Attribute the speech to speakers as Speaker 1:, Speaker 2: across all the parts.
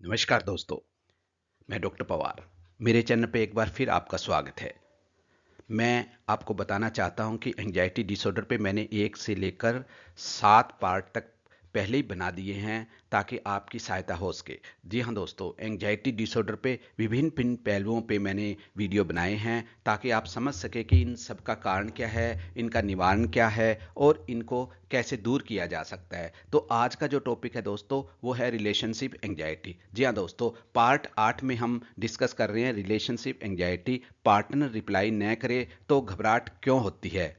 Speaker 1: नमस्कार दोस्तों, मैं डॉक्टर पवार। मेरे चैनल पे एक बार फिर आपका स्वागत है। मैं आपको बताना चाहता हूं कि एंजाइटी डिसऑर्डर पे मैंने 1 से लेकर 7 पार्ट तक पहले ही बना दिए हैं ताकि आपकी सहायता हो सके। जी हाँ दोस्तों, एंजाइटी डिसऑर्डर पे विभिन्न पहलुओं पे मैंने वीडियो बनाए हैं ताकि आप समझ सके कि इन सब का कारण क्या है, इनका निवारण क्या है और इनको कैसे दूर किया जा सकता है। तो आज का जो टॉपिक है दोस्तों, वो है रिलेशनशिप एंजाइटी। जी हाँ दोस्तों, पार्ट 8 में हम डिस्कस कर रहे हैं रिलेशनशिप एंजाइटी। पार्टनर रिप्लाई न करे तो घबराहट क्यों होती है।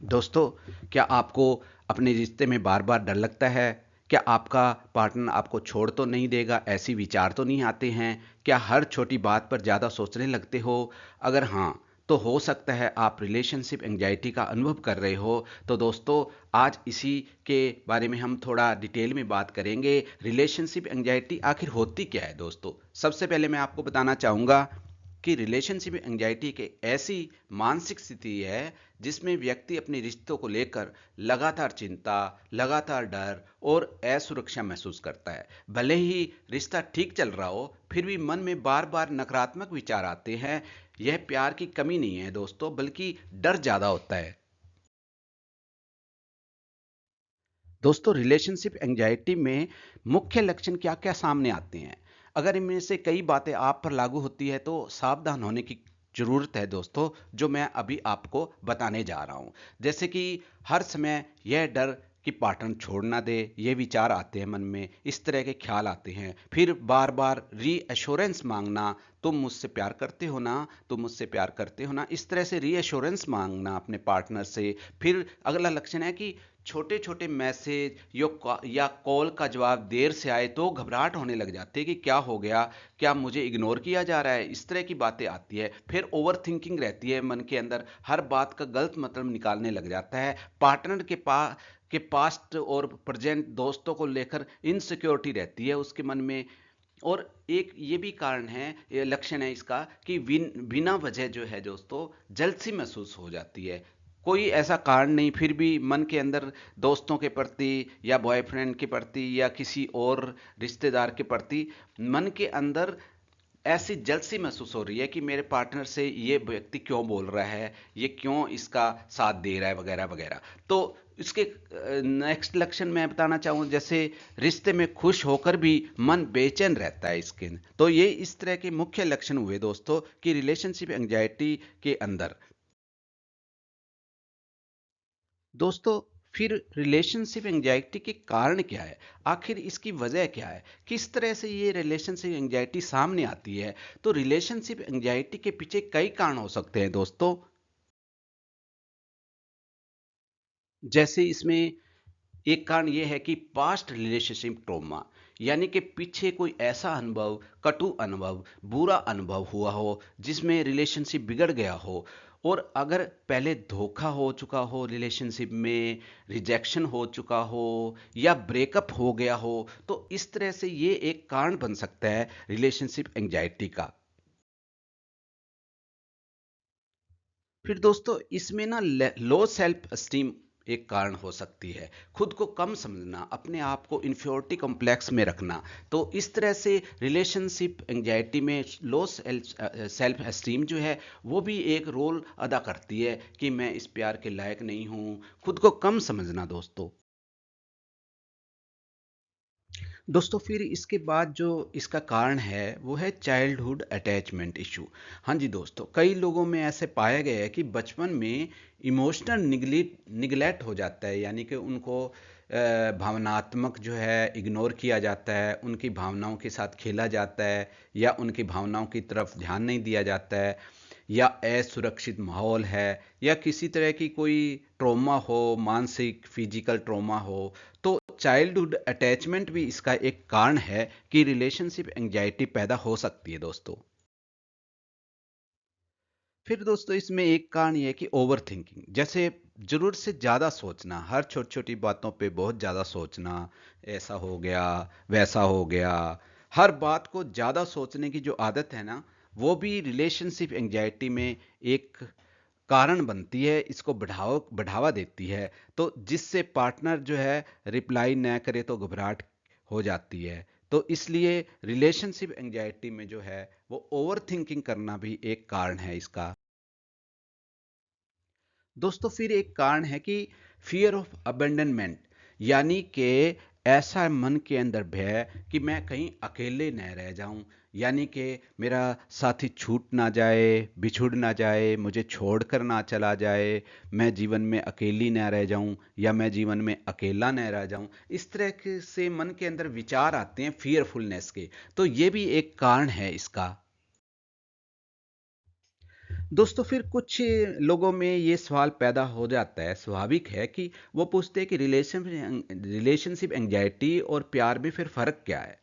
Speaker 1: दोस्तों, क्या आपको अपने रिश्ते में बार बार डर लगता है? क्या आपका पार्टनर आपको छोड़ तो नहीं देगा, ऐसी विचार तो नहीं आते हैं? क्या हर छोटी बात पर ज़्यादा सोचने लगते हो? अगर हाँ, तो हो सकता है आप रिलेशनशिप एंजाइटी का अनुभव कर रहे हो। तो दोस्तों, आज इसी के बारे में हम थोड़ा डिटेल में बात करेंगे। रिलेशनशिप एंजाइटी आखिर होती क्या है दोस्तों? सबसे पहले मैं आपको बताना चाहूँगा कि रिलेशनशिप एंजाइटी की ऐसी मानसिक स्थिति है जिसमें व्यक्ति अपने रिश्तों को लेकर लगातार चिंता, लगातार डर और असुरक्षा महसूस करता है। भले ही रिश्ता ठीक चल रहा हो, फिर भी मन में बार बार नकारात्मक विचार आते हैं। यह प्यार की कमी नहीं है दोस्तों, बल्कि डर ज़्यादा होता है। दोस्तों, रिलेशनशिप एंजाइटी में मुख्य लक्षण क्या क्या सामने आते हैं? अगर इनमें से कई बातें आप पर लागू होती है तो सावधान होने की ज़रूरत है दोस्तों, जो मैं अभी आपको बताने जा रहा हूँ। जैसे कि हर समय यह डर कि पार्टनर छोड़ ना दे, ये विचार आते हैं मन में, इस तरह के ख्याल आते हैं। फिर बार बार रीअश्योरेंस मांगना, तुम मुझसे प्यार करते हो ना, तुम मुझसे प्यार करते हो ना, इस तरह से रीअश्योरेंस मांगना अपने पार्टनर से। फिर अगला लक्षण है कि छोटे छोटे मैसेज या कॉल का जवाब देर से आए तो घबराहट होने लग जाती है कि क्या हो गया, क्या मुझे इग्नोर किया जा रहा है, इस तरह की बातें आती है। फिर ओवर थिंकिंग रहती है मन के अंदर, हर बात का गलत मतलब निकालने लग जाता है। पार्टनर के पास्ट और प्रेजेंट दोस्तों को लेकर इनसिक्योरिटी रहती है उसके मन में। और एक ये भी कारण है, ये लक्षण है इसका कि बिना वजह जो है दोस्तों जलसी महसूस हो जाती है। कोई ऐसा कारण नहीं, फिर भी मन के अंदर दोस्तों के प्रति या बॉयफ्रेंड के प्रति या किसी और रिश्तेदार के प्रति मन के अंदर ऐसी जलसी महसूस हो रही है कि मेरे पार्टनर से ये व्यक्ति क्यों बोल रहा है, ये क्यों इसका साथ दे रहा है, वगैरह वगैरह। तो इसके नेक्स्ट लक्षण मैं बताना चाहूँ, जैसे रिश्ते में खुश होकर भी मन बेचैन रहता है इसके। तो ये इस तरह के मुख्य लक्षण हुए दोस्तों कि रिलेशनशिप एंजाइटी के अंदर। दोस्तों, फिर रिलेशनशिप एंजाइटी के कारण क्या है? आखिर इसकी वजह क्या है? किस तरह से ये रिलेशनशिप एंजाइटी सामने आती है? तो रिलेशनशिप एंजाइटी के पीछे कई कारण हो सकते हैं दोस्तों। जैसे इसमें एक कारण ये है कि पास्ट रिलेशनशिप ट्रॉमा, यानी कि पीछे कोई ऐसा अनुभव, कटु अनुभव, बुरा अनुभव हुआ हो जिसमें रिलेशनशिप बिगड़ गया हो। और अगर पहले धोखा हो चुका हो रिलेशनशिप में, रिजेक्शन हो चुका हो या ब्रेकअप हो गया हो, तो इस तरह से ये एक कारण बन सकता है रिलेशनशिप एंजाइटी का। फिर दोस्तों, इसमें ना लो सेल्फ एस्टीम एक कारण हो सकती है। खुद को कम समझना, अपने आप को इन्फियोरिटी कॉम्प्लेक्स में रखना। तो इस तरह से रिलेशनशिप एंजाइटी में लो सेल्फ एस्टीम जो है वो भी एक रोल अदा करती है कि मैं इस प्यार के लायक नहीं हूँ। खुद को कम समझना दोस्तों। दोस्तों, फिर इसके बाद जो इसका कारण है वो है चाइल्डहुड अटैचमेंट इशू। हाँ जी दोस्तों, कई लोगों में ऐसे पाया गया है कि बचपन में इमोशनल निगलेक्ट हो जाता है, यानी कि उनको भावनात्मक जो है इग्नोर किया जाता है, उनकी भावनाओं के साथ खेला जाता है या उनकी भावनाओं की तरफ ध्यान नहीं दिया जाता है, या असुरक्षित माहौल है, या किसी तरह की कोई ट्रॉमा हो, मानसिक फिजिकल ट्रॉमा हो। तो चाइल्डहुड अटैचमेंट भी इसका एक कारण है कि रिलेशनशिप एंजाइटी पैदा हो सकती है दोस्तों। फिर दोस्तों, इसमें एक कारण ये है कि ओवर थिंकिंग, जैसे जरूरत से ज़्यादा सोचना, हर छोटी छोटी बातों पे बहुत ज़्यादा सोचना। ऐसा हो गया, वैसा हो गया, हर बात को ज़्यादा सोचने की जो आदत है ना, वो भी रिलेशनशिप एंजाइटी में एक कारण बनती है, इसको बढ़ावा बढ़ावा देती है। तो जिससे पार्टनर जो है रिप्लाई न करे तो घबराहट हो जाती है। तो इसलिए रिलेशनशिप एंजाइटी में जो है वो ओवर थिंकिंग करना भी एक कारण है इसका। दोस्तों फिर एक कारण है कि फियर ऑफ अबेंडनमेंट, यानी कि ऐसा मन के अंदर भय कि मैं कहीं अकेले न रह जाऊं, यानी कि मेरा साथी छूट ना जाए, बिछुड़ ना जाए, मुझे छोड़कर ना चला जाए, मैं जीवन में अकेली न रह जाऊं या मैं जीवन में अकेला न रह जाऊं। इस तरह से मन के अंदर विचार आते हैं फियरफुलनेस के। तो ये भी एक कारण है इसका। दोस्तों फिर कुछ लोगों में ये सवाल पैदा हो जाता है, स्वाभाविक है कि वो पूछते हैं कि रिलेशनशिप एंजाइटी और प्यार में फिर फ़र्क क्या है।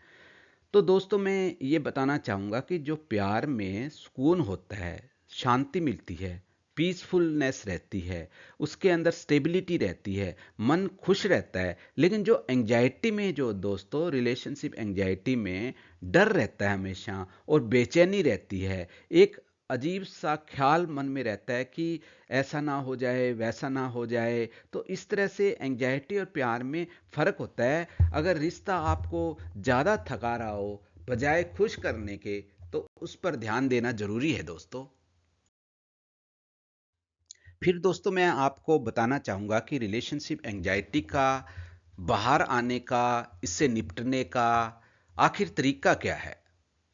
Speaker 1: तो दोस्तों मैं ये बताना चाहूँगा कि जो प्यार में सुकून होता है, शांति मिलती है, पीसफुलनेस रहती है, उसके अंदर स्टेबिलिटी रहती है, मन खुश रहता है। लेकिन जो एंजाइटी में, जो दोस्तों रिलेशनशिप एंजाइटी में डर रहता है हमेशा और बेचैनी रहती है, एक अजीब सा ख्याल मन में रहता है कि ऐसा ना हो जाए, वैसा ना हो जाए। तो इस तरह से एंजाइटी और प्यार में फ़र्क होता है। अगर रिश्ता आपको ज़्यादा थका रहा हो बजाय खुश करने के, तो उस पर ध्यान देना ज़रूरी है दोस्तों। फिर दोस्तों मैं आपको बताना चाहूँगा कि रिलेशनशिप एंजाइटी का बाहर आने का, इससे निपटने का आखिर तरीका क्या है।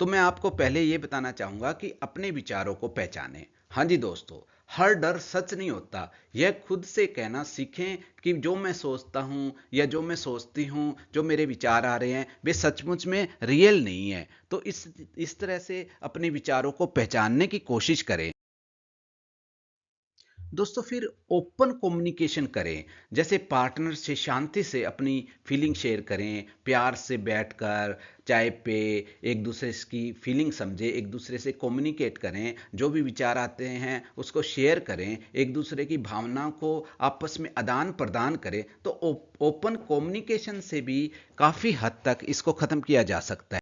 Speaker 1: तो मैं आपको पहले ये बताना चाहूँगा कि अपने विचारों को पहचानें। हाँ जी दोस्तों, हर डर सच नहीं होता। यह खुद से कहना सीखें कि जो मैं सोचता हूँ या जो मैं सोचती हूँ, जो मेरे विचार आ रहे हैं, वे सचमुच में रियल नहीं है। तो इस तरह से अपने विचारों को पहचानने की कोशिश करें। दोस्तों फिर ओपन कम्युनिकेशन करें, जैसे पार्टनर से शांति से अपनी फीलिंग शेयर करें, प्यार से बैठकर चाय पे एक दूसरे की फीलिंग समझें, एक दूसरे से कम्युनिकेट करें, जो भी विचार आते हैं उसको शेयर करें, एक दूसरे की भावनाओं को आपस में आदान प्रदान करें। तो ओपन कम्युनिकेशन से भी काफ़ी हद तक इसको ख़त्म किया जा सकता है।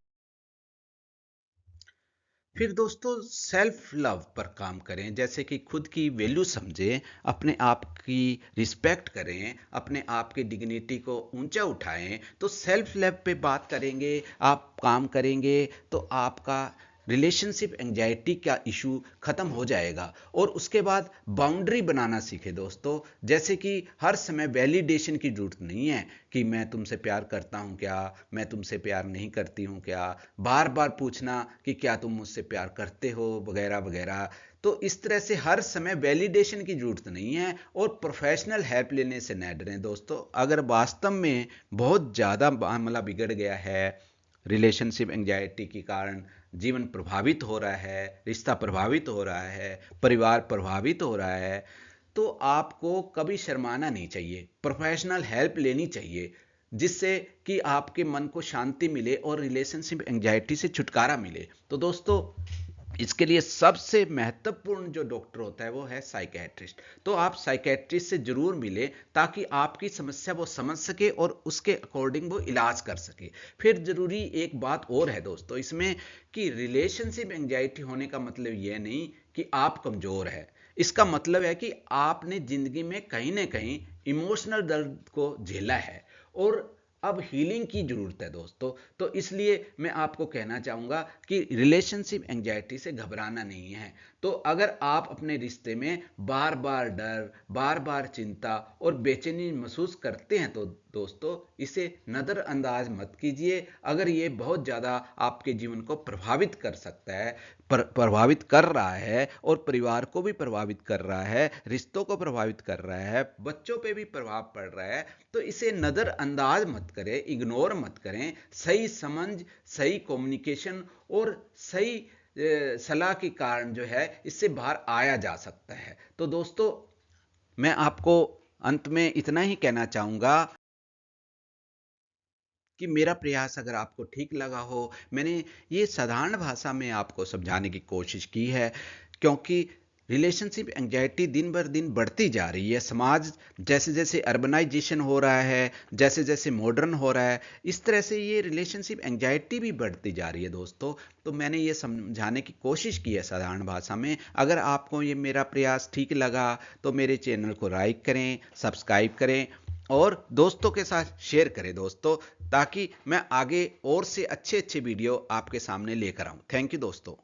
Speaker 1: फिर दोस्तों सेल्फ लव पर काम करें, जैसे कि खुद की वैल्यू समझें, अपने आप की रिस्पेक्ट करें, अपने आप की डिग्निटी को ऊंचा उठाएं। तो सेल्फ लव पे बात करेंगे, आप काम करेंगे, तो आपका रिलेशनशिप एंजाइटी का इशू खत्म हो जाएगा। और उसके बाद बाउंड्री बनाना सीखे दोस्तों, जैसे कि हर समय वैलिडेशन की जरूरत नहीं है कि मैं तुमसे प्यार करता हूँ क्या, मैं तुमसे प्यार नहीं करती हूँ क्या, बार बार पूछना कि क्या तुम मुझसे प्यार करते हो, वगैरह वगैरह। तो इस तरह से हर समय वैलिडेशन की जरूरत नहीं है। और प्रोफेशनल हेल्प लेने से न डरें दोस्तों। अगर वास्तव में बहुत ज़्यादा मामला बिगड़ गया है, रिलेशनशिप एंजाइटी के कारण जीवन प्रभावित हो रहा है, रिश्ता प्रभावित हो रहा है, परिवार प्रभावित हो रहा है, तो आपको कभी शर्माना नहीं चाहिए, प्रोफेशनल हेल्प लेनी चाहिए, जिससे कि आपके मन को शांति मिले और रिलेशनशिप एंजाइटी से छुटकारा मिले। तो दोस्तों इसके लिए सबसे महत्वपूर्ण जो डॉक्टर होता है वो है साइकेट्रिस्ट। तो आप साइकेट्रिस्ट से जरूर मिलें, ताकि आपकी समस्या वो समझ सके और उसके अकॉर्डिंग वो इलाज कर सके। फिर जरूरी एक बात और है दोस्तों इसमें, कि रिलेशनशिप एंजाइटी होने का मतलब ये नहीं कि आप कमजोर है। इसका मतलब है कि आपने जिंदगी में कहीं ना कहीं इमोशनल दर्द को झेला है और अब हीलिंग की जरूरत है दोस्तों। तो इसलिए मैं आपको कहना चाहूंगा कि रिलेशनशिप एंजाइटी से घबराना नहीं है। तो अगर आप अपने रिश्ते में बार बार डर, बार बार चिंता और बेचैनी महसूस करते हैं, तो दोस्तों इसे नज़रअंदाज मत कीजिए। अगर ये बहुत ज़्यादा आपके जीवन को प्रभावित कर सकता है, प्रभावित कर रहा है और परिवार को भी प्रभावित कर रहा है, रिश्तों को प्रभावित कर रहा है, बच्चों पे भी प्रभाव पड़ रहा है, तो इसे नज़रअंदाज मत करें, इग्नोर मत करें। सही समझ, सही कम्युनिकेशन और सही सलाह के कारण जो है इससे बाहर आया जा सकता है। तो दोस्तों मैं आपको अंत में इतना ही कहना चाहूँगा कि मेरा प्रयास अगर आपको ठीक लगा हो, मैंने ये साधारण भाषा में आपको समझाने की कोशिश की है, क्योंकि रिलेशनशिप एंजाइटी दिन भर दिन बढ़ती जा रही है। समाज जैसे जैसे अर्बनाइजेशन हो रहा है, जैसे जैसे मॉडर्न हो रहा है, इस तरह से ये रिलेशनशिप एंजाइटी भी बढ़ती जा रही है दोस्तों। तो मैंने ये समझाने की कोशिश की है साधारण भाषा में। अगर आपको ये मेरा प्रयास ठीक लगा तो मेरे चैनल को लाइक करें, सब्सक्राइब करें और दोस्तों के साथ शेयर करें दोस्तों, ताकि मैं आगे और से अच्छे अच्छे वीडियो आपके सामने लेकर आऊं। थैंक यू दोस्तों।